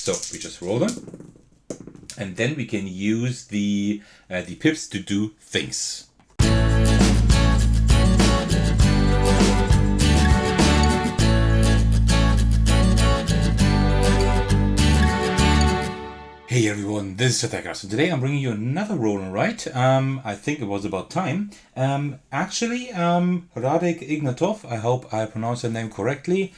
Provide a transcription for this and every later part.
So we just roll them, and then we can use the pips to do things. Hey everyone, this is Radosław. Today I'm bringing you another roll and write. I think it was about time. Radosław Ignatów, I hope I pronounced the name correctly.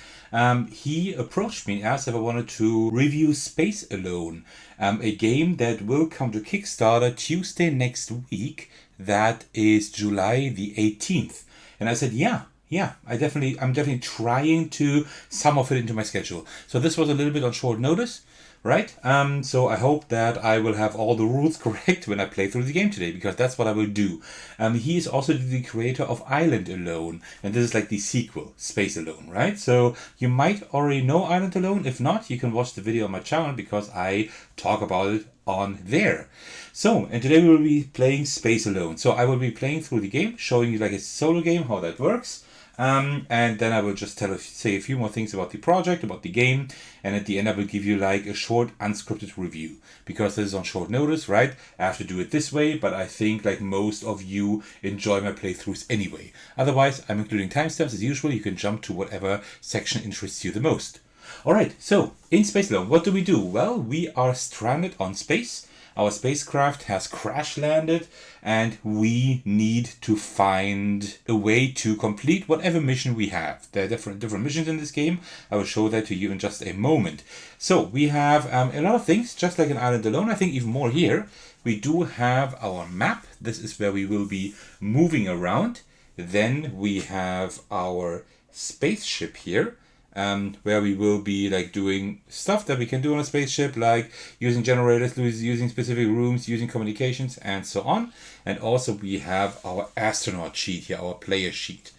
He approached me and asked if I wanted to review Space Alone, a game that will come to Kickstarter Tuesday next week. That is July the 18th. And I said, yeah, I'm definitely trying to sum of it into my schedule. So this was a little bit on short notice. Right? So I hope that I will have all the rules correct when I play through the game today, because that's what I will do. He is also the creator of Island Alone, and this is like the sequel, Space Alone, right? So you might already know Island Alone. If not, you can watch the video on my channel because I talk about it on there. So, and today we will be playing Space Alone. So I will be playing through the game, showing you like a solo game, how that works. And then I will just say a few more things about the project, about the game, and at the end I will give you like a short unscripted review, because this is on short notice, right? I have to do it this way, but I think like most of you enjoy my playthroughs anyway. Otherwise, I'm including timestamps as usual. You can jump to whatever section interests you the most. Alright, so in Space Alone, what do? Well, we are stranded on space. Our spacecraft has crash landed, and we need to find a way to complete whatever mission we have. There are different missions in this game. I will show that to you in just a moment. So we have a lot of things, just like in Island Alone. I think even more here. We do have our map. This is where we will be moving around. Then we have our spaceship here. Where we will be like doing stuff that we can do on a spaceship, like using generators, using specific rooms, using communications, and so on. And also we have our astronaut sheet here, our player sheet.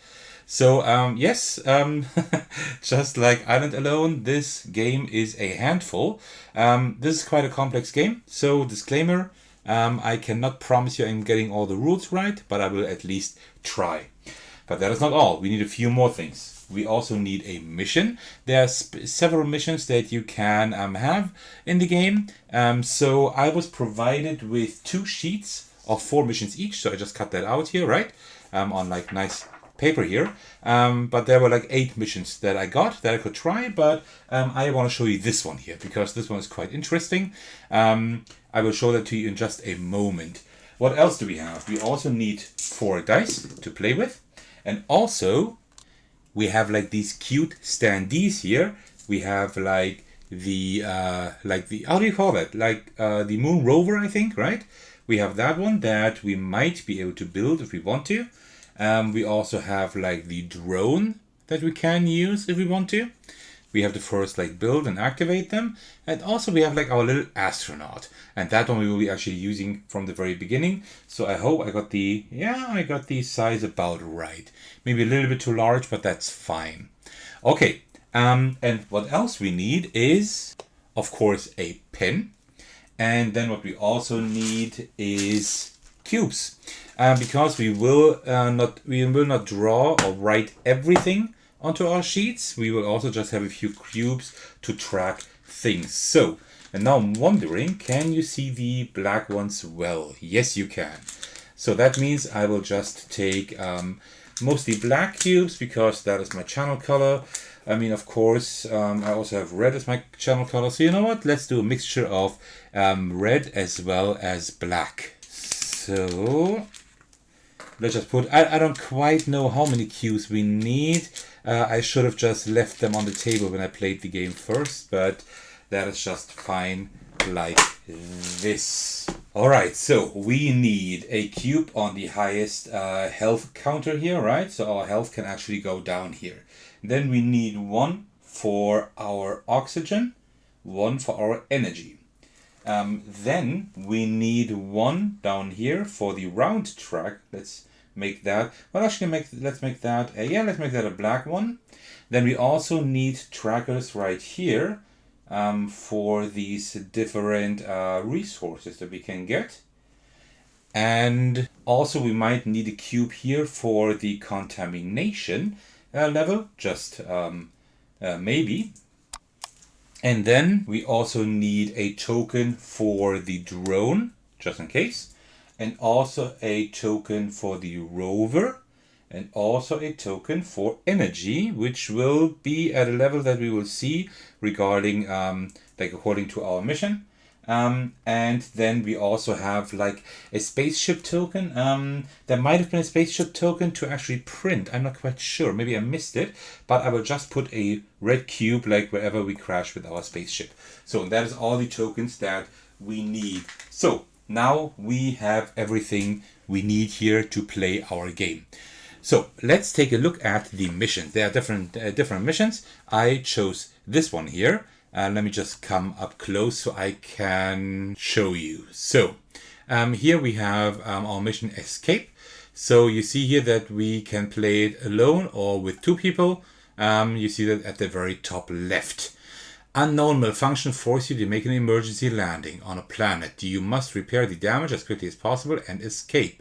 So yes, just like Island Alone, this game is a handful. This is quite a complex game, so disclaimer, I cannot promise you I'm getting all the rules right, but I will at least try. But that is not all. We need a few more things. We also need a mission. There are several missions that you can have in the game. So I was provided with 2 sheets of 4 missions each. So I just cut that out here, right? On like nice paper here. But there were like 8 missions that I got that I could try. But I want to show you this one here, because this one is quite interesting. I will show that to you in just a moment. What else do we have? We also need 4 dice to play with. And also, we have like these cute standees here. We have like the how do you call that? Like the moon rover, I think, right? We have that one that we might be able to build if we want to. We also have like the drone that we can use if we want to. We have to first like build and activate them. And also we have like our little astronaut. And that one we will be actually using from the very beginning. So I hope I got the size about right. Maybe a little bit too large, but that's fine. Okay, and what else we need is, of course, a pen. And then what we also need is cubes. Because we will not draw or write everything onto our sheets. We will also just have a few cubes to track things. So, and now I'm wondering, can you see the black ones well? Yes, you can. So that means I will just take mostly black cubes, because that is my channel color. I mean, of course, I also have red as my channel color. So you know what? Let's do a mixture of red as well as black. So let's just put, I don't quite know how many cubes we need. I should have just left them on the table when I played the game first, but that is just fine like this. Alright, so we need a cube on the highest health counter here, right? So our health can actually go down here. Then we need 1 for our oxygen, 1 for our energy. Then we need 1 down here for the round track. Let's make that, well actually let's make that a black one. Then we also need trackers right here for these different resources that we can get. And also we might need a cube here for the contamination level, just maybe. And then we also need a token for the drone, just in case. And also a token for the rover. And also a token for energy, which will be at a level that we will see regarding, according to our mission. And then we also have like a spaceship token. There might have been a spaceship token to actually print. I'm not quite sure. Maybe I missed it, but I will just put a red cube like wherever we crash with our spaceship. So that is all the tokens that we need. So now we have everything we need here to play our game. So let's take a look at the missions. There are different missions. I chose this one here. Let me just come up close so I can show you. So here we have our mission Escape. So you see here that we can play it alone or with two people. You see that at the very top left. Unknown malfunction force you to make an emergency landing on a planet. You must repair the damage as quickly as possible and escape.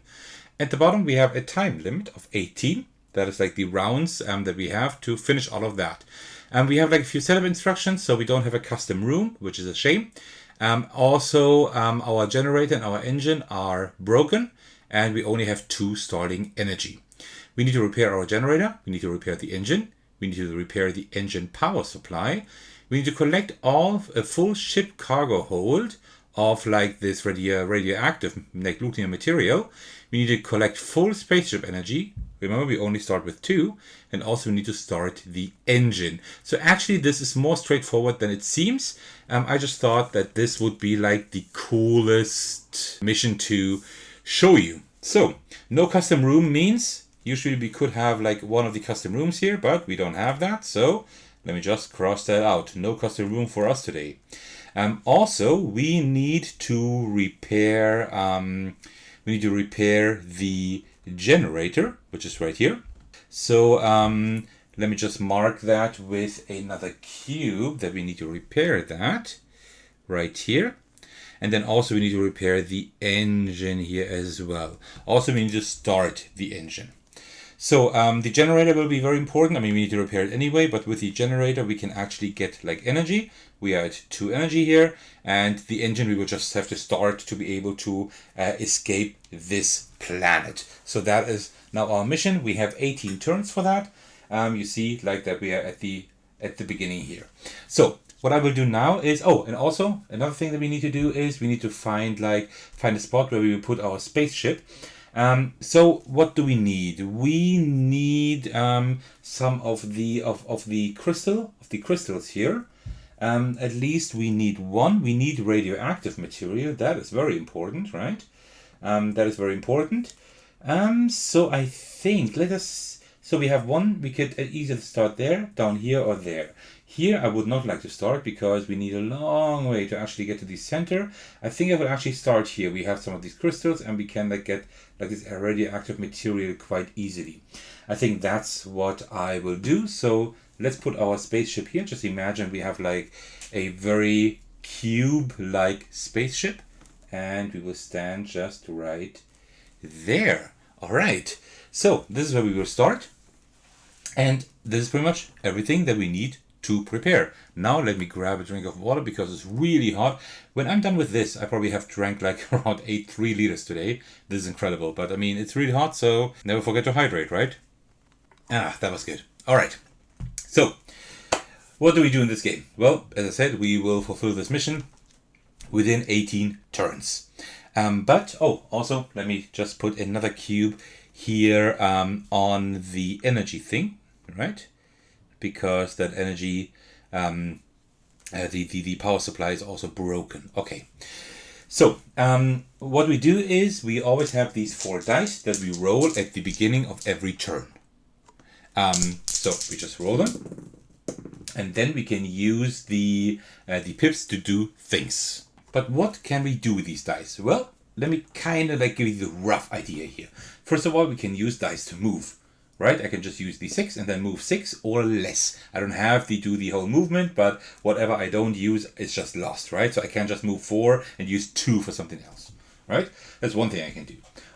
At the bottom we have a time limit of 18. That is like the rounds that we have to finish all of that. And we have like a few setup instructions, so we don't have a custom room, which is a shame. Also, our generator and our engine are broken, and we only have 2 starting energy. We need to repair our generator, we need to repair the engine, we need to repair the engine power supply, we need to collect a full ship cargo hold of like this radioactive like nuclear material. We need to collect full spaceship energy. Remember, we only start with 2, and also we need to start the engine. So actually this is more straightforward than it seems. I just thought that this would be like the coolest mission to show you. So no custom room means usually we could have like one of the custom rooms here, but we don't have that. So let me just cross that out. No custom room for us today. Also, we need to repair the generator, which is right here. So let me just mark that with another cube that we need to repair that right here. And then also we need to repair the engine here as well. Also we need to start the engine. So the generator will be very important. I mean, we need to repair it anyway, but with the generator we can actually get like energy. We are at 2 energy here, and the engine we will just have to start to be able to escape this planet. So that is now our mission. We have 18 turns for that. You see like that we are at the beginning here. So what I will do now is, and also another thing that we need to do is we need to find a spot where we will put our spaceship. So what do we need? We need some of the crystals here. At least we need 1. We need radioactive material. That is very important, right? That is very important. So I think so we have 1. We could either start there, down here, or there. Here I would not like to start because we need a long way to actually get to the center. I think I will actually start here. We have some of these crystals and we can get this radioactive material quite easily. I think that's what I will do. So let's put our spaceship here. Just imagine we have like a very cube-like spaceship, and we will stand just right there. All right. So this is where we will start. And this is pretty much everything that we need to prepare. Now let me grab a drink of water because it's really hot. When I'm done with this, I probably have drank like around 3 liters today. This is incredible, but I mean, it's really hot, so never forget to hydrate, right? Ah, that was good. All right. So what do we do in this game? Well, as I said, we will fulfill this mission within 18 turns. But also let me just put another cube here on the energy thing, right? Because that energy, the power supply is also broken. Okay, so what we do is we always have these 4 dice that we roll at the beginning of every turn. So we just roll them, and then we can use the pips to do things. But what can we do with these dice? Well, let me kind of give you the rough idea here. First of all, we can use dice to move. Right, I can just use the 6 and then move 6 or less. I don't have to do the whole movement, but whatever I don't use is just lost, right? So I can just move 4 and use 2 for something else, right? That's one thing I can do.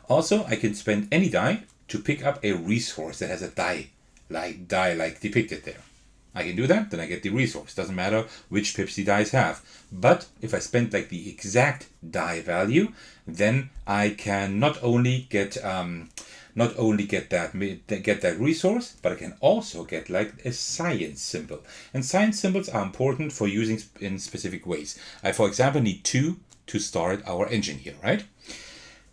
Also, I can spend any die to pick up a resource that has a die like depicted there. I can do that, then I get the resource. Doesn't matter which pips the dice have. But if I spend like the exact die value, then I can not only get that resource, but I can also get like a science symbol. And science symbols are important for using in specific ways. I, for example, need 2 to start our engine here, right?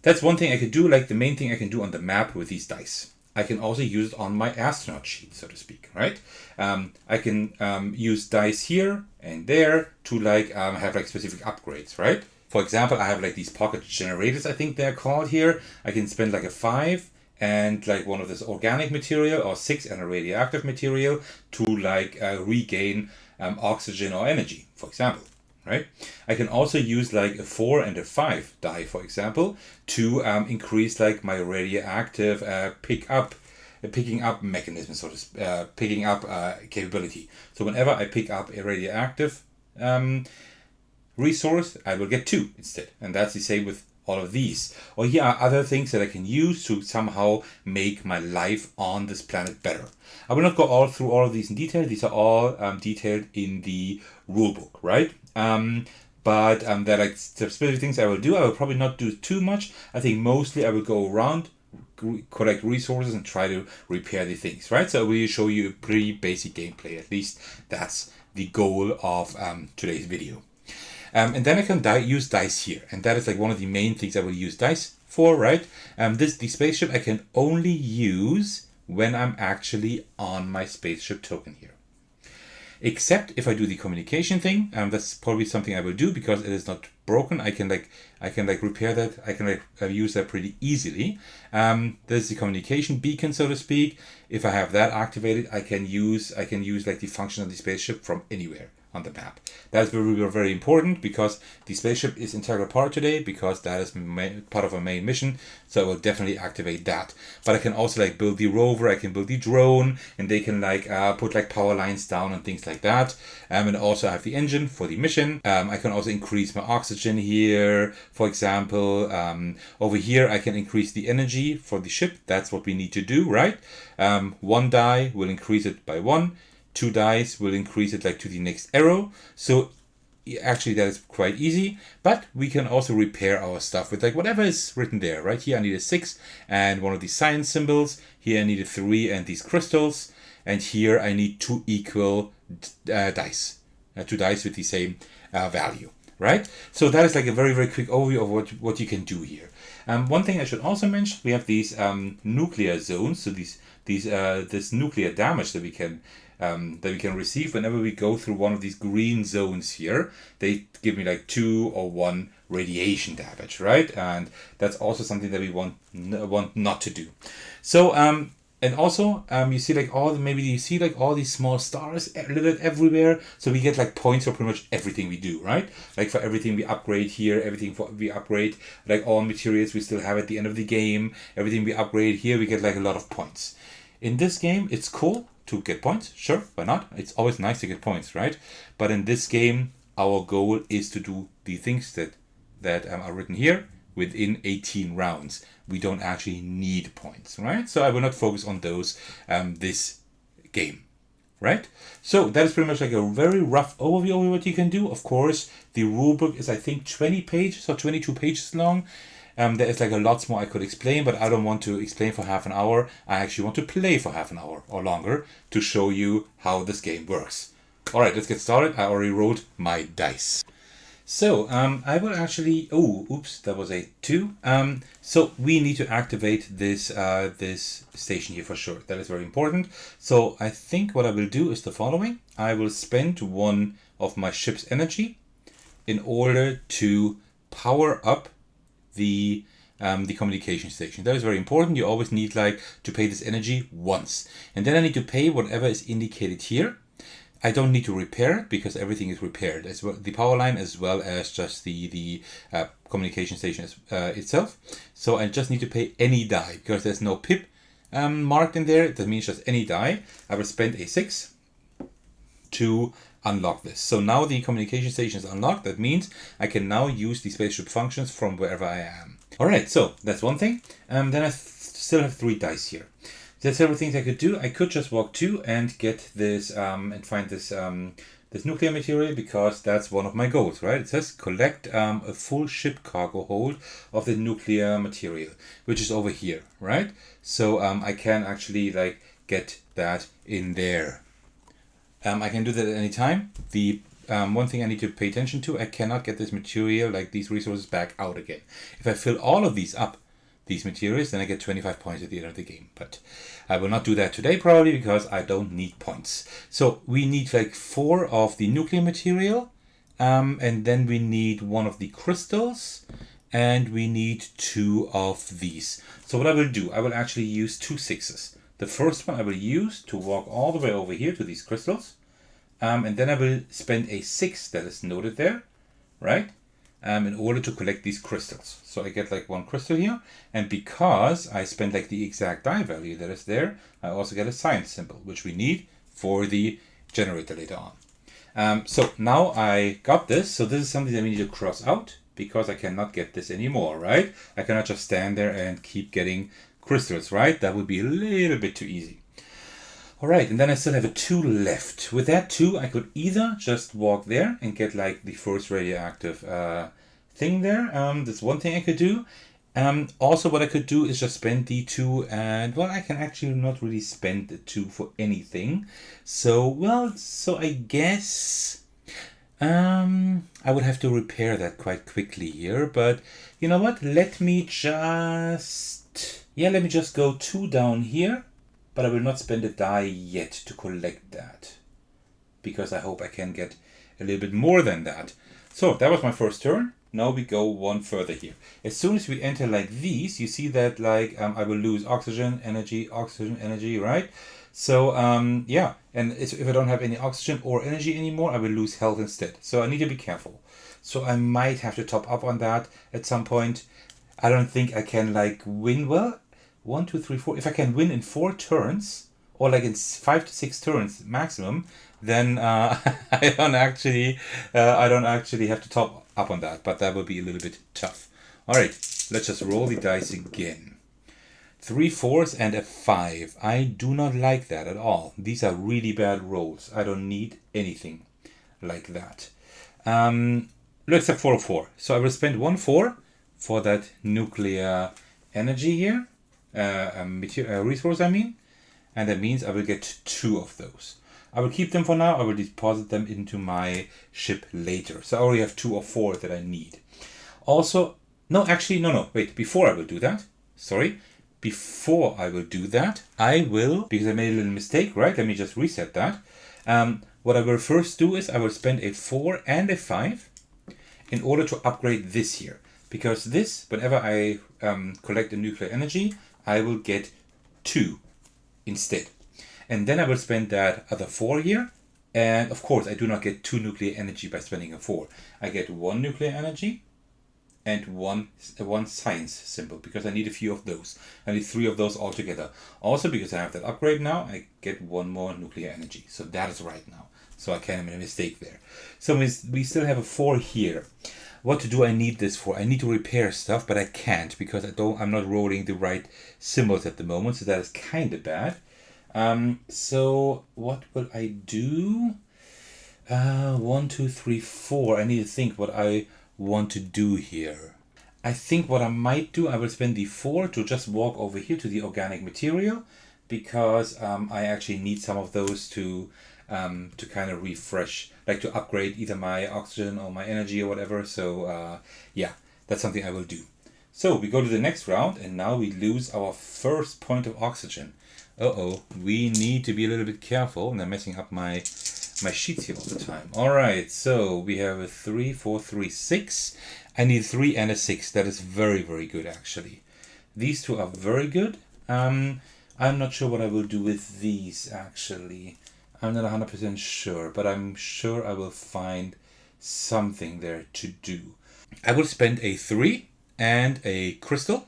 That's one thing I could do, like the main thing I can do on the map with these dice. I can also use it on my astronaut sheet, so to speak, right? I can use dice here and there to like have like specific upgrades, right? For example, I have like these pocket generators, I think they're called here. I can spend like a 5 and like one of this organic material, or 6 and a radioactive material to like regain oxygen or energy, for example. Right? I can also use like a 4 and a 5 die, for example, to increase like my radioactive picking up mechanism, so to picking up capability. So whenever I pick up a radioactive resource, I will get 2 instead, and that's the same with all of these. Or here are other things that I can use to somehow make my life on this planet better. I will not go through all of these in detail. These are all detailed in the rulebook, right? But there are like specific things I will do. I will probably not do too much. I think mostly I will go around, collect resources, and try to repair the things, right? So I will show you a pretty basic gameplay. At least that's the goal of today's video. And then I can use dice here, and that is like one of the main things I will use dice for, right? The spaceship I can only use when I'm actually on my spaceship token here. Except if I do the communication thing, that's probably something I will do because it is not broken. I can repair that. I can use that pretty easily. There's the communication beacon, so to speak. If I have that activated, I can use like the function of the spaceship from anywhere on the map. That's very, very important because the spaceship is integral part today, because that is part of our main mission. So I will definitely activate that. But I can also like build the rover, I can build the drone, and they can like put like power lines down and things like that. And also I have the engine for the mission. I can also increase my oxygen here, for example. Over here I can increase the energy for the ship. That's what we need to do, right? 1 die will increase it by 1. 2 dice will increase it like to the next arrow. So actually that is quite easy, but we can also repair our stuff with like whatever is written there, right? Here I need a 6 and one of these science symbols. Here I need a 3 and these crystals. And here I need 2 equal dice. 2 dice with the same value, right? So that is like a very, very quick overview of what you can do here. One thing I should also mention, we have these nuclear zones. So this nuclear damage that we can receive whenever we go through one of these green zones here. They give me like 2 or 1 radiation damage, right? And that's also something that we want not to do. So and also you see like all these small stars littered everywhere. So we get like points for pretty much everything we do, right? Like for everything we upgrade here, we upgrade like all materials we still have at the end of the game. Everything we upgrade here, we get like a lot of points. In this game, it's cool to get points, sure, why not? It's always nice to get points, right? But in this game, our goal is to do the things that are written here within 18 rounds. We don't actually need points, right? So I will not focus on those this game, right? So that is pretty much like a very rough overview of what you can do. Of course, the rulebook is I think 20 pages or 22 pages long. There is like a lot more I could explain, but I don't want to explain for half an hour. I actually want to play for half an hour or longer to show you how this game works. All right, let's get started. I already rolled my dice. So I will actually, oops, that was a 2. So we need to activate this station here for sure. That is very important. So I think what I will do is the following. I will spend 1 of my ship's energy in order to power up the communication station. That is very important. You always need like to pay this energy once, and then I need to pay whatever is indicated here. I don't need to repair it because everything is repaired as well, the power line as well as just the communication station itself. So I just need to pay any die because there's no pip marked in there. That means just any die. I will spend a 6 to unlock this. So now the communication station is unlocked. That means I can now use the spaceship functions from wherever I am. All right, so that's one thing. Then I still have 3 dice here. There's several things I could do. I could just walk 2 and get this and find this this nuclear material, because that's one of my goals, right? It says collect a full ship cargo hold of the nuclear material, which is over here, right? So I can actually like get that in there. I can do that at any time. The one thing I need to pay attention to, I cannot get this material, like these resources, back out again. If I fill all of these up, these materials, then I get 25 points at the end of the game. But I will not do that today, probably because I don't need points. So we need like 4 of the nuclear material, and then we need 1 of the crystals, and we need 2 of these. So what I will do, I will actually use 2 6s. The first one I will use to walk all the way over here to these crystals, and then I will spend a 6 that is noted there, right? In order to collect these crystals. So I get like 1 crystal here, and because I spend like the exact die value that is there, I also get a science symbol, which we need for the generator later on. So now I got this, so this is something that we need to cross out, because I cannot get this anymore, right? I cannot just stand there and keep getting crystals, right? That would be a little bit too easy. Alright, and then I still have a 2 left. With that 2, I could either just walk there and get like the first radioactive thing there. That's one thing I could do. Also, what I could do is just spend the 2, and well, I can actually not really spend the 2 for anything. So, well, so I guess I would have to repair that quite quickly here. But you know what? Let me just go 2 down here. But I will not spend a die yet to collect that, because I hope I can get a little bit more than that. So that was my first turn. Now we go 1 further here. As soon as we enter like these, you see that like I will lose oxygen, energy, right? So yeah, and if I don't have any oxygen or energy anymore, I will lose health instead. So I need to be careful. So I might have to top up on that at some point. I don't think I can like win well. 1, 2, 3, 4. If I can win in 4 turns, or like in 5 to 6 turns maximum, then I don't actually have to top up on that. But that would be a little bit tough. All right, let's just roll the dice again. 3 4s and a 5. I do not like that at all. These are really bad rolls. I don't need anything like that. Except for a 4. So I will spend 1 4 for that nuclear energy here. Resource, I mean, and that means I will get 2 of those. I will keep them for now. I will deposit them into my ship later. So I already have 2 or 4 that I need. Also, no, wait, before I will do that, I will, because I made a little mistake, right? Let me just reset that. What I will first do is I will spend a 4 and a 5 in order to upgrade this here. Because this, whenever I collect a nuclear energy, I will get 2 instead. And then I will spend that other 4 here. And of course, I do not get 2 nuclear energy by spending a 4. I get 1 nuclear energy and one science symbol, because I need a few of those. I need 3 of those altogether. Also, because I have that upgrade now, I get 1 more nuclear energy. So that is right now. So I can't make a mistake there. So we still have a 4 here. What do I need this for? I need to repair stuff, but I can't because I'm not rolling the right symbols at the moment, so that is kind of bad. So what will I do? 1, 2, 3, 4. I need to think what I want to do here. I think what I might do, I will spend the 4 to just walk over here to the organic material, because I actually need some of those to kind of refresh, like to upgrade either my oxygen or my energy or whatever. So yeah, that's something I will do. So we go to the next round, and now we lose our first point of oxygen. We need to be a little bit careful, and I'm messing up my sheets here all the time. All right, so we have a 3, 4, 3, 6. I need 3 and a 6. That is very, very good, actually. These 2 are very good. I'm not sure what I will do with these, actually. I'm not 100% sure, but I'm sure I will find something there to do. I will spend a 3 and a crystal.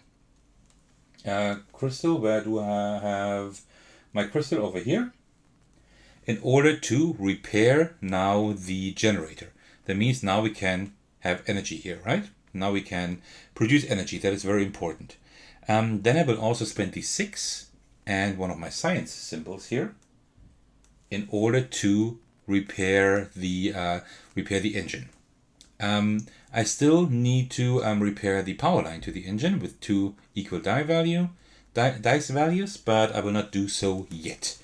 Crystal, where do I have my crystal? Over here. In order to repair now the generator. That means now we can have energy here, right? Now we can produce energy. That is very important. Then I will also spend the 6 and one of my science symbols here in order to repair the engine. I still need to repair the power line to the engine with 2 equal dice values, but I will not do so yet.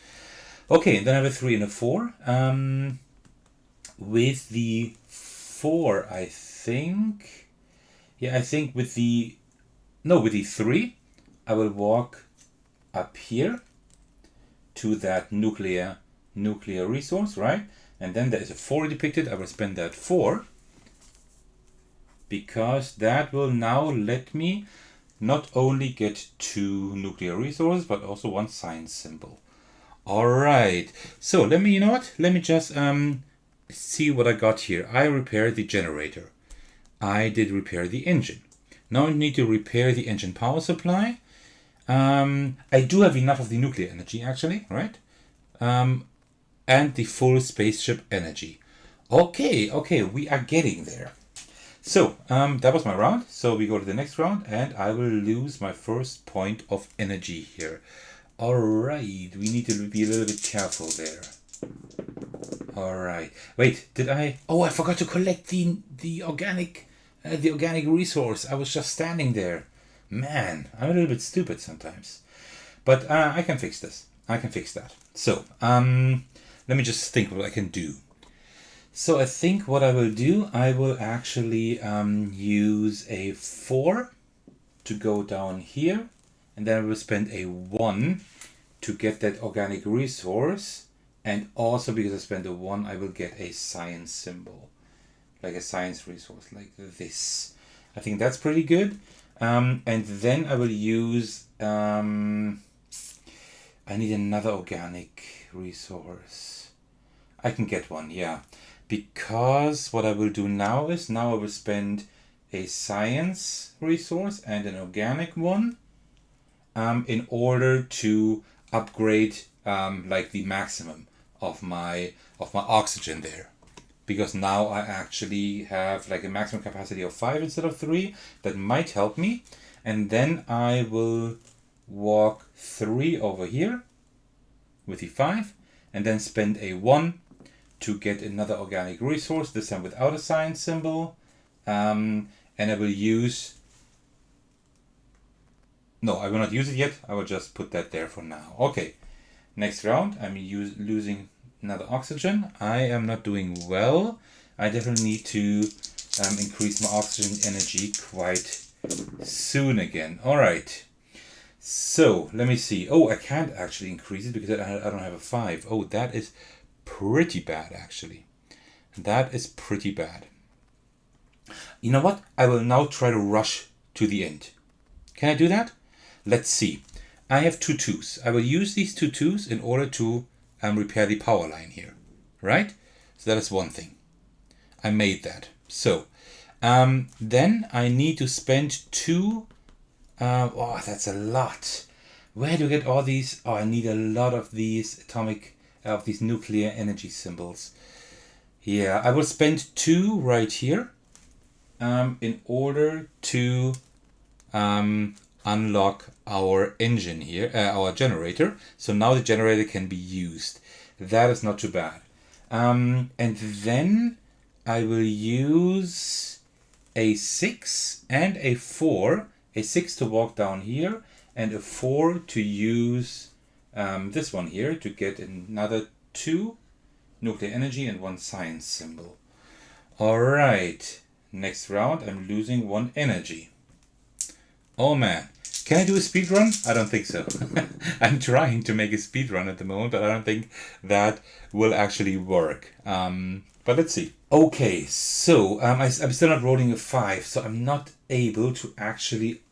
Okay, and then I have a 3 and a 4. With the 4, I think with the 3, I will walk up here to that nuclear resource, right? And then there is a 4 depicted. I will spend that 4 because that will now let me not only get 2 nuclear resources, but also 1 science symbol. All right. So let me just see what I got here. I repaired the generator. I did repair the engine. Now I need to repair the engine power supply. I do have enough of the nuclear energy actually, right? And the full spaceship energy. Okay, we are getting there. So that was my round. So we go to the next round and I will lose my first point of energy here. All right, we need to be a little bit careful there. All right. Wait, did I? Oh, I forgot to collect the organic resource. I was just standing there. Man, I'm a little bit stupid sometimes. But I can fix this. I can fix that. So let me just think what I can do. So I think what I will do, I will actually use a 4 to go down here, and then I will spend a 1 to get that organic resource, and also because I spent a 1, I will get a science symbol, like a science resource like this. I think that's pretty good. And then I will use, I need another organic resource. I can get one, yeah. Because what I will do now is, I will spend a science resource and an organic one in order to upgrade like the maximum of my oxygen there. Because now I actually have like a maximum capacity of 5 instead of 3. That might help me. And then I will walk 3 over here with the 5 and then spend a 1 to get another organic resource, this time without a science symbol. And I will use... No, I will not use it yet. I will just put that there for now. Okay, next round I'm losing another oxygen. I am not doing well. I definitely need to increase my oxygen energy quite soon again. All right. So let me see. Oh, I can't actually increase it because I don't have a 5. Oh, that is pretty bad actually. That is pretty bad. You know what? I will now try to rush to the end. Can I do that? Let's see. I have 2 2s. I will use these 2 2s in order to repair the power line here, right? So that is one thing. I made that. So then I need to spend 2. Oh, that's a lot. Where do I get all these? Oh, I need a lot of these these nuclear energy symbols. Yeah, I will spend 2 right here in order to unlock our engine here, our generator. So now the generator can be used. That is not too bad. And then I will use a 6 and a 4. A 6 to walk down here and a 4 to use this one here to get another 2 nuclear energy and 1 science symbol. All right, next round I'm losing 1 energy. Oh man, can I do a speed run? I don't think so. I'm trying to make a speed run at the moment, but I don't think that will actually work. But let's see. Okay, so I'm still not rolling a 5, so I'm not able to actually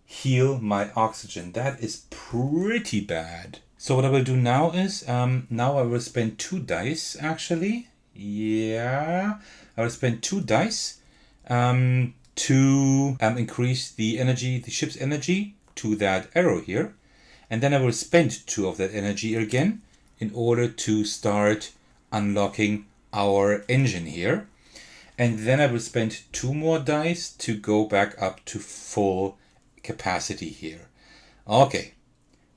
heal my oxygen. That is pretty bad. So what I will do now is, now I will spend 2 dice actually. Yeah, I will spend 2 dice to increase the energy, the ship's energy to that arrow here. And then I will spend 2 of that energy again in order to start unlocking our engine here. And then I will spend 2 more dice to go back up to full capacity here. Okay,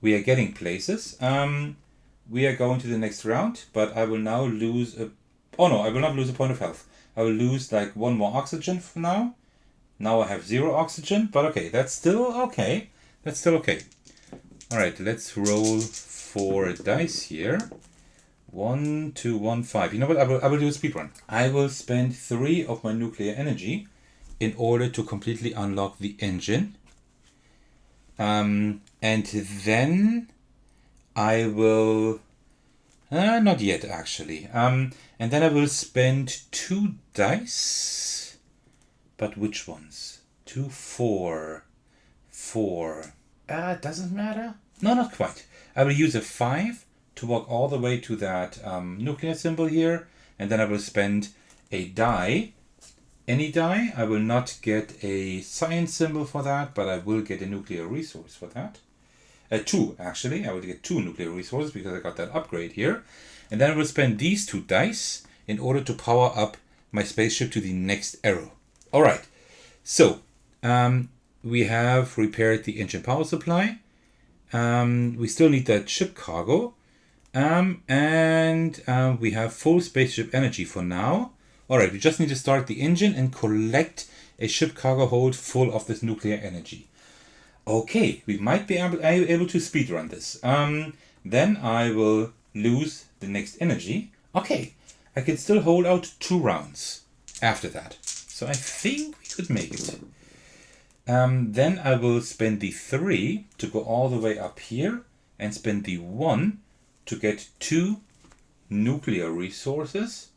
We are getting places. We are going to the next round, but I will now lose a... Oh no, I will not lose a point of health. I will lose like 1 more oxygen for now. Now I have 0 oxygen, but okay, that's still okay. That's still okay. Alright, let's roll 4 dice here. 1, 2, 1, 5. You know what? I will do a speed run. I will spend 3 of my nuclear energy in order to completely unlock the engine. And then I will... not yet, actually. And then I will spend 2 dice. But which ones? 2, 4. 4. Doesn't matter? No, not quite. I will use a 5 to walk all the way to that nuclear symbol here. And then I will spend a die. Any die. I will not get a science symbol for that, but I will get a nuclear resource for that. 2, actually. I will get 2 nuclear resources because I got that upgrade here. And then I will spend these 2 dice in order to power up my spaceship to the next arrow. Alright, so we have repaired the engine power supply. We still need that ship cargo. And we have full spaceship energy for now. Alright, we just need to start the engine and collect a ship cargo hold full of this nuclear energy. Okay, we might be able to speedrun this. Then I will lose the next energy. Okay, I can still hold out 2 rounds after that. So I think we could make it. Then I will spend the 3 to go all the way up here and spend the 1 to get 2 nuclear resources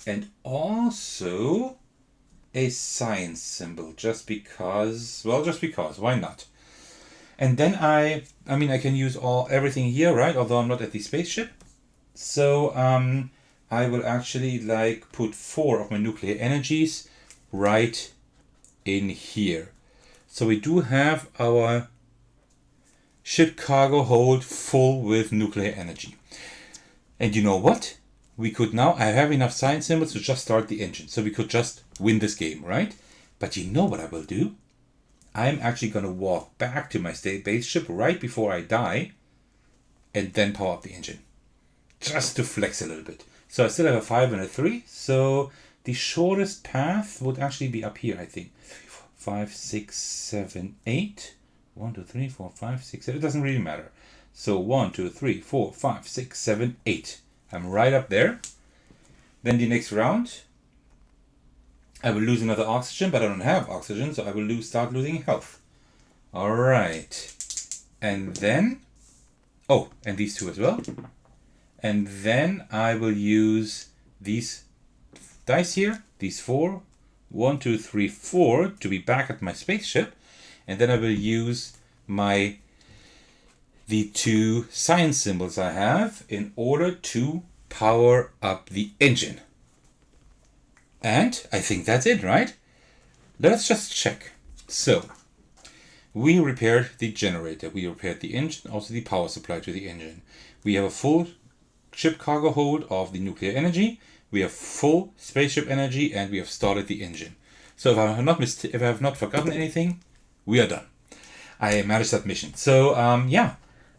and also a science symbol just because, why not? And then I can use everything here, right? Although I'm not at the spaceship. So I will actually like put 4 of my nuclear energies right in here. So we do have our ship cargo hold full with nuclear energy. And you know what? We could now, I have enough science symbols to just start the engine. So we could just win this game, right? But you know what I will do? I'm actually going to walk back to my base ship right before I die and then power up the engine. Just to flex a little bit. So I still have a 5 and a 3. So the shortest path would actually be up here, I think. 5, 6, 7, 8. 1, 2, 3, 4, 5, 6, 7. It doesn't really matter. So 1, 2, 3, 4, 5, 6, 7, 8. I'm right up there. Then the next round, I will lose another oxygen, but I don't have oxygen, so I will start losing health. Alright. And then... Oh, and these 2 as well. And then I will use these dice here, these 4. 1, 2, 3, 4 to be back at my spaceship. And then I will use the 2 science symbols I have in order to power up the engine. And I think that's it, right? Let's just check. So, we repaired the generator, we repaired the engine, also the power supply to the engine. We have a full ship cargo hold of the nuclear energy, we have full spaceship energy, and we have started the engine. So if I have not forgotten anything, we are done. I managed that mission. So,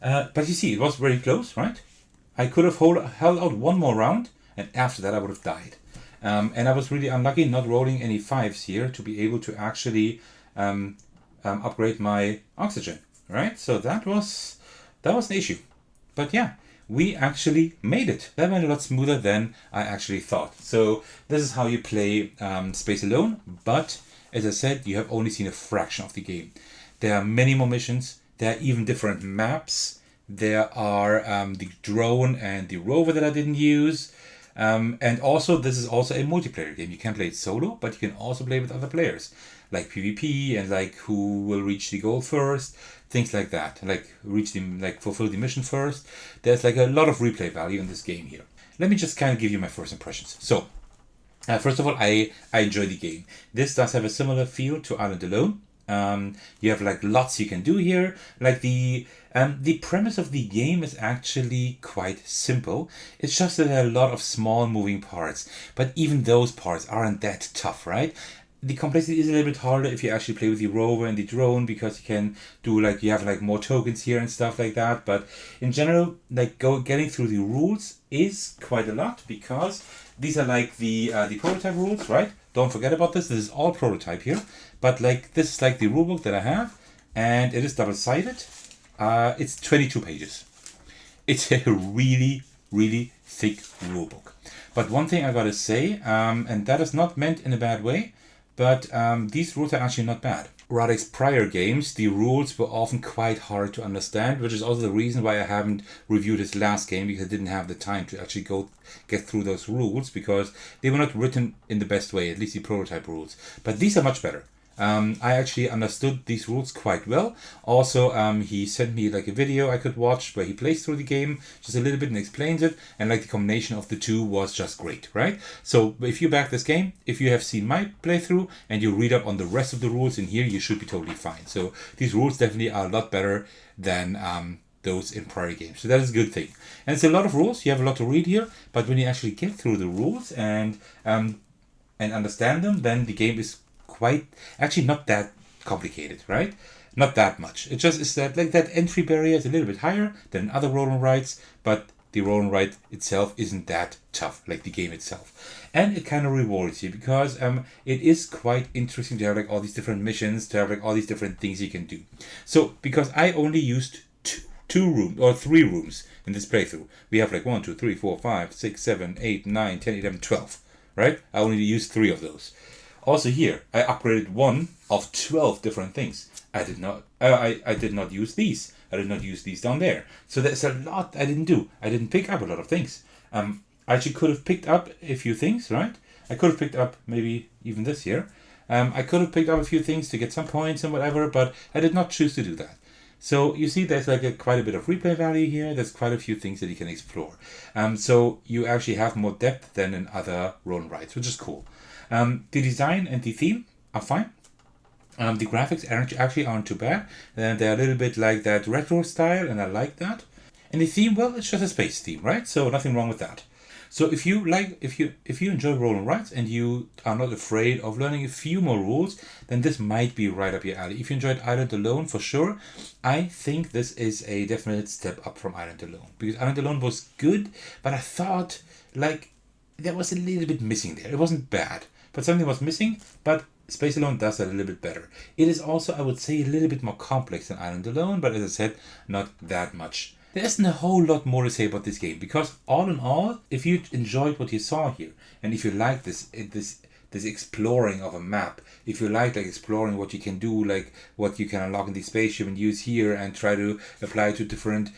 but you see, it was very close, right? I could have held out 1 more round, and after that I would have died. And I was really unlucky not rolling any 5s here to be able to actually upgrade my oxygen, right? So that was an issue. But yeah, we actually made it. That went a lot smoother than I actually thought. So this is how you play Space Alone, but as I said, you have only seen a fraction of the game. There are many more missions. There are even different maps. There are the drone and the rover that I didn't use. And also, this is also a multiplayer game. You can play it solo, but you can also play with other players, like PvP and like who will reach the goal first, things like that. Like fulfill the mission first. There's like a lot of replay value in this game here. Let me just kind of give you my first impressions. So, first of all, I enjoy the game. This does have a similar feel to Island Alone. You have like lots you can do here. Like the premise of the game is actually quite simple. It's just that there are a lot of small moving parts, but even those parts aren't that tough, right? the complexity is a little bit harder if you actually play with the rover and the drone, because you can do like, you have like more tokens here and stuff like that. But in general, like getting through the rules is quite a lot, because these are like the prototype rules, right? Don't forget about this. This is all prototype here, but like this is like the rulebook that I have, and it is double-sided. It's 22 pages. It's a really, really thick rulebook. But one thing I gotta say, and that is not meant in a bad way, but these rules are actually not bad. Radek's prior games, the rules were often quite hard to understand, which is also the reason why I haven't reviewed his last game, because I didn't have the time to actually get through those rules, because they were not written in the best way, at least the prototype rules. But these are much better. I actually understood these rules quite well. Also, he sent me like a video I could watch where he plays through the game just a little bit and explains it, and like the combination of the two was just great, right? So if you back this game, if you have seen my playthrough and you read up on the rest of the rules in here, you should be totally fine. So these rules definitely are a lot better than those in prior games. So that is a good thing. And it's a lot of rules. You have a lot to read here, but when you actually get through the rules and understand them, then the game is quite actually not that complicated, right? Not that much. It just is that like that entry barrier is a little bit higher than other roll and writes, but the roll and write itself isn't that tough, like the game itself. And it kind of rewards you, because it is quite interesting to have like all these different missions, to have like all these different things you can do. So because I only used three rooms in this playthrough, we have like 1, 2, 3, 4, 5, 6, 7, 8, 9, 10, 11, 12, right? I only used 3 of those. Also here, I upgraded 1 of 12 different things. I did not use these. I did not use these down there. So there's a lot I didn't do. I didn't pick up a lot of things. I actually could have picked up a few things, right? I could have picked up maybe even this here. I could have picked up a few things to get some points and whatever, but I did not choose to do that. So you see there's like quite a bit of replay value here. There's quite a few things that you can explore. So you actually have more depth than in other roll and writes, which is cool. The design and the theme are fine. The graphics actually aren't too bad. They're a little bit like that retro style, and I like that. And the theme, well, it's just a space theme, right? So nothing wrong with that. So if you enjoy roll and writes and you are not afraid of learning a few more rules, then this might be right up your alley. If you enjoyed Island Alone, for sure, I think this is a definite step up from Island Alone, because Island Alone was good, but I thought like there was a little bit missing there. It wasn't bad, but something was missing, but Space Alone does that a little bit better. It is also, I would say, a little bit more complex than Island Alone, but as I said, not that much. There isn't a whole lot more to say about this game, because all in all, if you enjoyed what you saw here, and if you like this exploring of a map, if you like exploring what you can do, like what you can unlock in the spaceship and use here and try to apply to different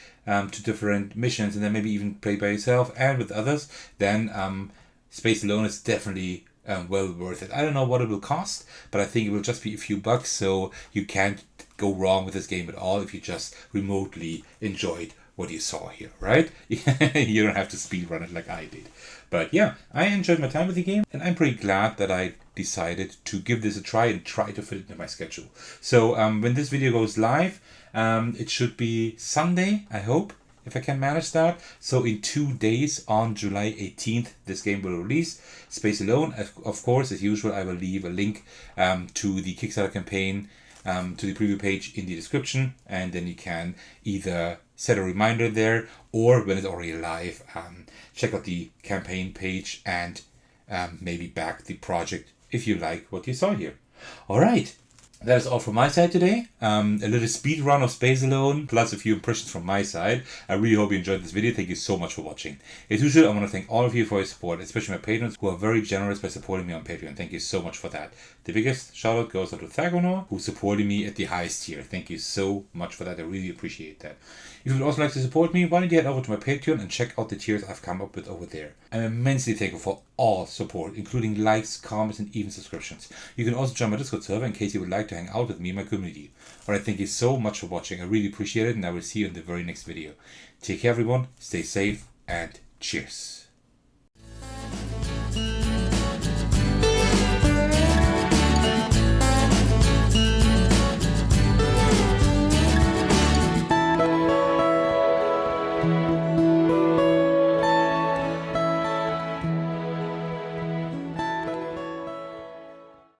missions, and then maybe even play by yourself and with others, then Space Alone is definitely well worth it. I don't know what it will cost, but I think it will just be a few bucks, so you can't go wrong with this game at all if you just remotely enjoyed what you saw here, right? You don't have to speedrun it like I did. But yeah, I enjoyed my time with the game, and I'm pretty glad that I decided to give this a try and try to fit it into my schedule. So when this video goes live, it should be Sunday, I hope, if I can manage that. So in 2 days, on July 18th, this game will release. Space Alone, of course, as usual, I will leave a link to the Kickstarter campaign, to the preview page in the description, and then you can either set a reminder there, or when it's already live, check out the campaign page and maybe back the project if you like what you saw here. All right. That is all from my side today. A little speed run of Space Alone, plus a few impressions from my side. I really hope you enjoyed this video. Thank you so much for watching. As usual, I want to thank all of you for your support, especially my patrons who are very generous by supporting me on Patreon. Thank you so much for that. The biggest shout out goes out to Thagonor, who supported me at the highest tier. Thank you so much for that. I really appreciate that. If you would also like to support me, why don't you head over to my Patreon and check out the tiers I've come up with over there. I'm immensely thankful for all support, including likes, comments, and even subscriptions. You can also join my Discord server in case you would like to hang out with me and my community. Alright, thank you so much for watching. I really appreciate it, and I will see you in the very next video. Take care, everyone. Stay safe, and cheers.